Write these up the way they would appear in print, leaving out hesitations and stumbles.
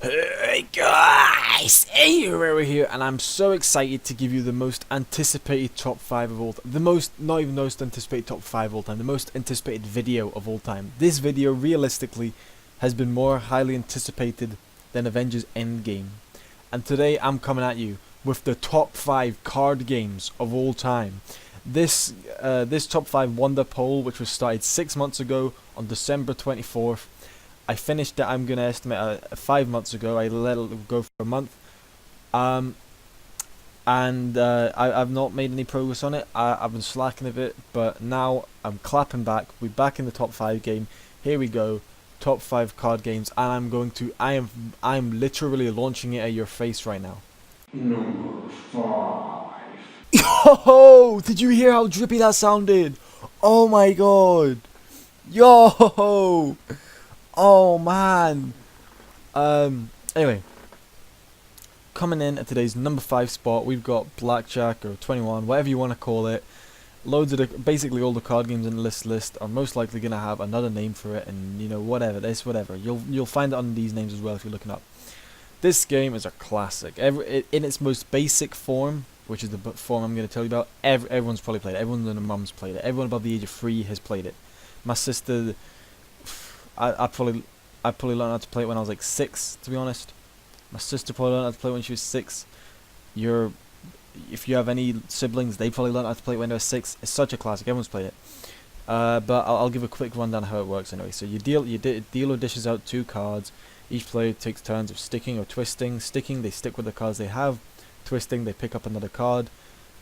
Hey guys, Aero here, and I'm so excited to give you the most anticipated top 5 of all time. Not even most anticipated top 5 of all time, the most anticipated video of all time. This video, realistically, has been more highly anticipated than Avengers Endgame. And today I'm coming at you with the top 5 card games of all time. This top 5 Wonder poll, which was started 6 months ago on December 24th. I finished it, I'm going to estimate 5 months ago. I let it go for a month. I've not made any progress on it. I've been slacking a bit, but now I'm clapping back. We're back in the top 5 game. Here we go. Top 5 card games, and I'm literally launching it at your face right now. Number 5. Yo! Did you hear how drippy that sounded? Oh my god! Yo! Oh man! Anyway, coming in at today's number 5 spot, we've got Blackjack or 21, whatever you want to call it. Loads of basically all the card games in the list are most likely gonna have another name for it, and whatever. You'll find it on these names as well if you're looking up. This game is a classic. In its most basic form, which is the form I'm gonna tell you about, everyone's probably played it. Everyone and their mum's played it. Everyone above the age of 3 has played it. My sister. I probably learned how to play it when I was like 6, to be honest. My sister probably learned how to play it when she was 6. If you have any siblings, they probably learned how to play it when they were 6. It's such a classic. Everyone's played it. But I'll give a quick rundown of how it works anyway. So dealer dishes out 2 cards. Each player takes turns of sticking or twisting. Sticking, they stick with the cards they have. Twisting, they pick up another card.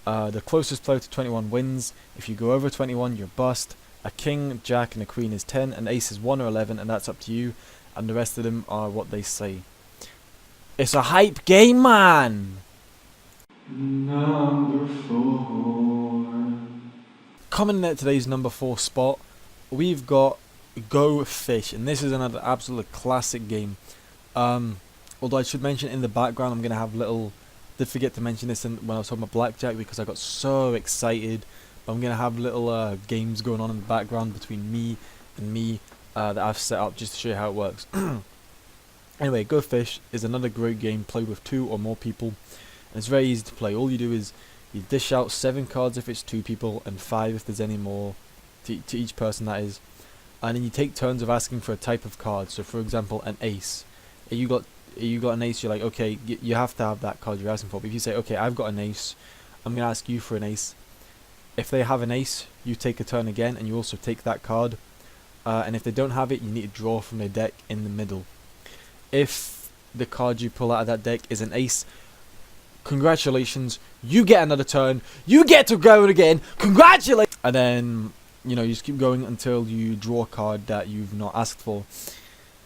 The closest player to 21 wins. If you go over 21, you're bust. A king, jack, and a queen is 10, an ace is 1 or 11, and that's up to you, and the rest of them are what they say. It's a hype game, man! Number 4. Coming in at today's number 4 spot, we've got Go Fish, and this is another absolute classic game. Although I should mention in the background, I'm going to have did forget to mention this when I was talking about Blackjack because I got so excited. I'm going to have little games going on in the background between me and me that I've set up just to show you how it works. Anyway, Go Fish is another great game played with 2 or more people, and it's very easy to play. All you do is you dish out 7 cards if it's 2 people and 5 if there's any more to each person, that is. And then you take turns of asking for a type of card. So for example, an ace. You got an ace, you're like, okay, you have to have that card you're asking for. But if you say, okay, I've got an ace, I'm going to ask you for an ace. If they have an ace, you take a turn again, and you also take that card. And if they don't have it, you need to draw from their deck in the middle. If the card you pull out of that deck is an ace, congratulations, you get another turn. You get to go again. Congratulations! And then, you just keep going until you draw a card that you've not asked for.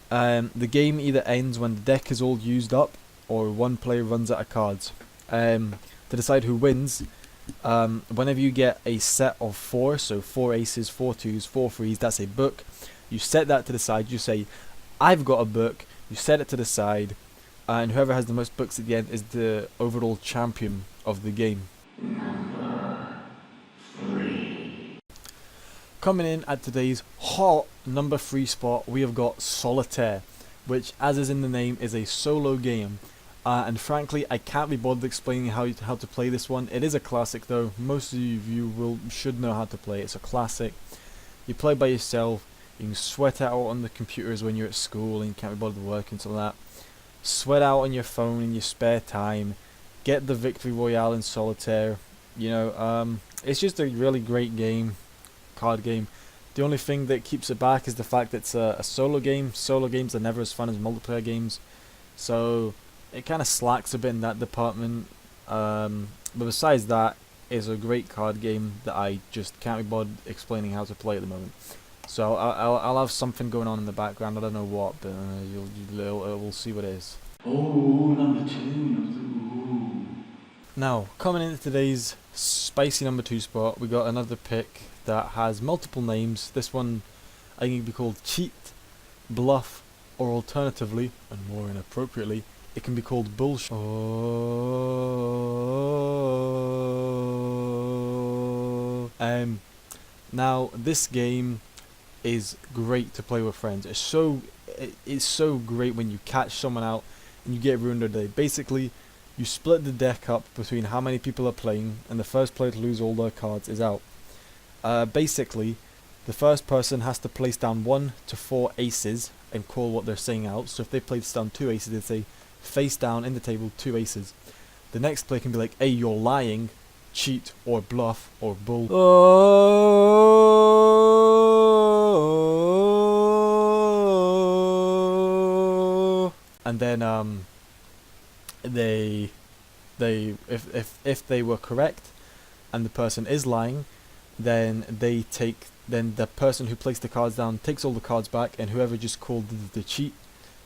The game either ends when the deck is all used up, or one player runs out of cards. To decide who wins, whenever you get a set of 4, so 4 aces, 4 twos, 4 threes, that's a book. You set that to the side. You say, I've got a book. You set it to the side, and whoever has the most books at the end is the overall champion of the game. Number 3. Coming in at today's hot number 3 spot, we have got Solitaire, which, as is in the name, is a solo game. And frankly, I can't be bothered explaining how to play this one. It is a classic, though. Most of you should know how to play. It's a classic. You play by yourself. You can sweat out on the computers when you're at school and you can't be bothered working and all that. Sweat out on your phone in your spare time. Get the victory royale in Solitaire. It's just a really great game, card game. The only thing that keeps it back is the fact that it's a solo game. Solo games are never as fun as multiplayer games, so it kind of slacks a bit in that department. But besides that, it's a great card game that I just can't be bothered explaining how to play at the moment. So I'll have something going on in the background. I don't know what, but we'll see what it is. Oh, number 2. Now, coming into today's spicy number 2 spot, we got another pick that has multiple names. This one I think it can be called Cheat, Bluff, or alternatively, and more inappropriately, it can be called Bullshit. Now, this game is great to play with friends. it's so great when you catch someone out and you get ruined their day. Basically, you split the deck up between how many people are playing, and the first player to lose all their cards is out. Basically, the first person has to place down 1 to 4 aces and call what they're saying out. So if they place down 2 aces, they say face down in the table 2 aces. The next player can be like, hey, you're lying, cheat, or bluff, or bull. And then if they were correct and the person is lying, then the person who placed the cards down takes all the cards back, and whoever just called the cheat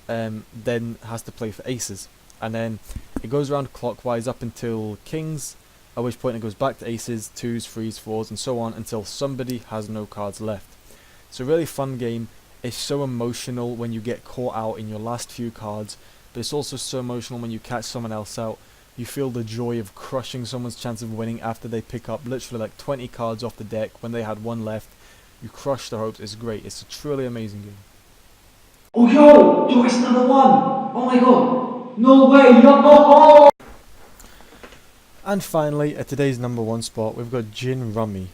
then has to play for aces. And then it goes around clockwise up until kings, at which point it goes back to aces, 2s, 3s, 4s, and so on until somebody has no cards left. It's a really fun game. It's so emotional when you get caught out in your last few cards, but it's also so emotional when you catch someone else out. You feel the joy of crushing someone's chance of winning after they pick up literally like 20 cards off the deck when they had 1 left. You crush their hopes. It's great. It's a truly amazing game. Oh yo! Yo, it's number 1! Oh my god! No way! No! Oh! And finally, at today's number 1 spot, we've got Gin Rummy.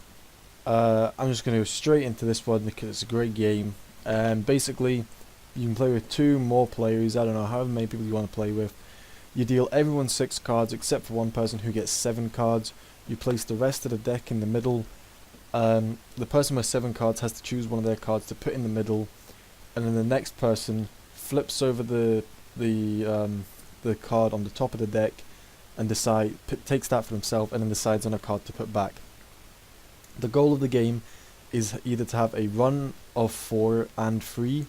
I'm just going to go straight into this one because it's a great game. Basically, you can play with 2 more players. I don't know however many people you want to play with. You deal everyone 6 cards except for one person who gets 7 cards. You place the rest of the deck in the middle. The person with 7 cards has to choose one of their cards to put in the middle, and then the next person flips over the card on the top of the deck and takes that for himself, and then decides on a card to put back. The goal of the game is either to have a run of 4 and 3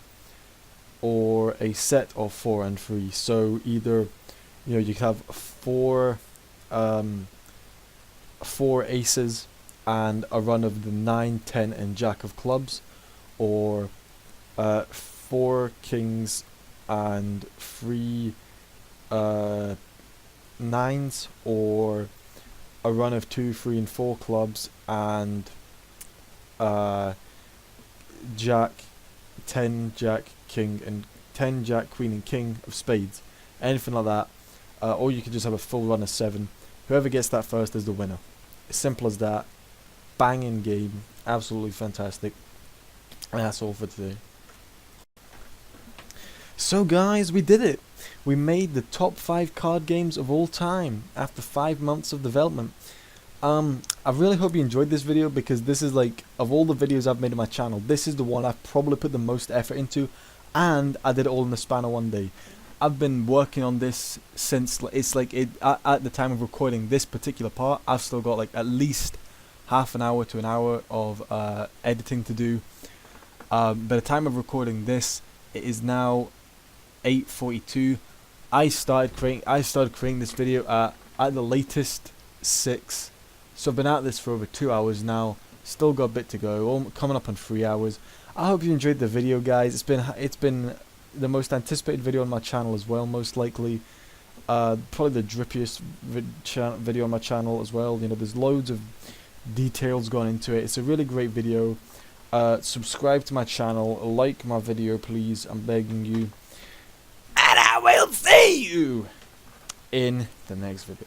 or a set of 4 and 3. So either you can have 4 aces and a run of the 9, 10 and jack of clubs, or 4 kings and 3 9s, or a run of 2, 3 and 4 clubs and jack, 10 jack king and 10 jack queen and king of spades, anything like that. Or you could just have a full run of 7. Whoever gets that first is the winner. As simple as that. Banging game, absolutely fantastic. And that's all for today. So guys, we did it. We made the top 5 card games of all time after 5 months of development. I really hope you enjoyed this video, because this is like, of all the videos I've made on my channel, this is the one I've probably put the most effort into, and I did it all in the span of 1 day. I've been working on this since at the time of recording this particular part. I've still got like at least half an hour to an hour of editing to do. By the time of recording this, it is now 8:42. I started creating this video at the latest 6. So I've been at this for over 2 hours now. Still got a bit to go. Coming up on 3 hours. I hope you enjoyed the video, guys. It's been the most anticipated video on my channel as well, most likely. Probably the drippiest video on my channel as well. There's loads of details gone into it. It's a really great video. Subscribe to my channel, like my video please, I'm begging you, and I will see you in the next video.